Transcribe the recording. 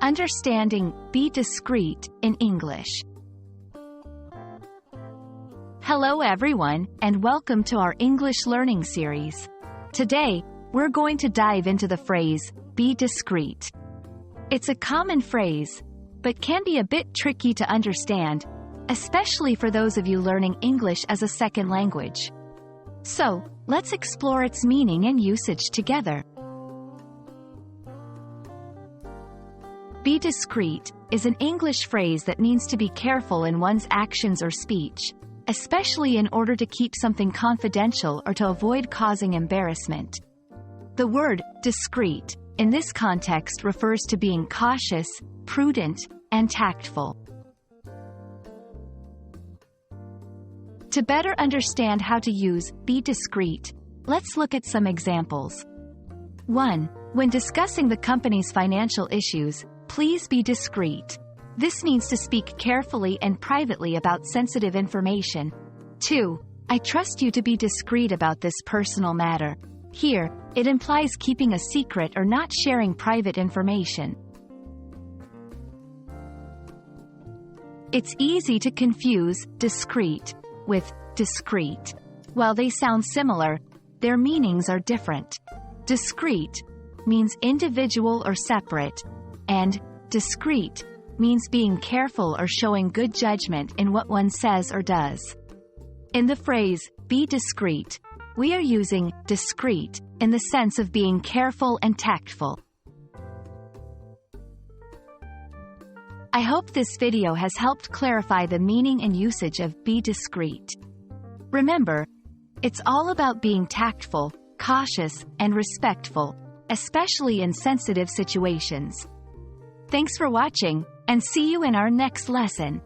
Understanding Be Discrete in English. Hello everyone, and welcome to our English learning series. Today, we're going to dive into the phrase, be discrete. It's a common phrase, but can be a bit tricky to understand, especially for those of you learning English as a second language. So, let's explore its meaning and usage together. Be discreet is an English phrase that means to be careful in one's actions or speech, especially in order to keep something confidential or to avoid causing embarrassment. The word discreet in this context refers to being cautious, prudent, and tactful. To better understand how to use be discreet, let's look at some examples. 1. When discussing the company's financial issues, please be discreet. This means to speak carefully and privately about sensitive information. 2. I trust you to be discreet about this personal matter. Here, it implies keeping a secret or not sharing private information. It's easy to confuse discreet with discreet. While they sound similar, their meanings are different. Discreet means individual or separate, and discreet means being careful or showing good judgment in what one says or does. In the phrase, be discreet, we are using discreet in the sense of being careful and tactful. I hope this video has helped clarify the meaning and usage of be discreet. Remember, it's all about being tactful, cautious, and respectful, especially in sensitive situations. Thanks for watching, and see you in our next lesson.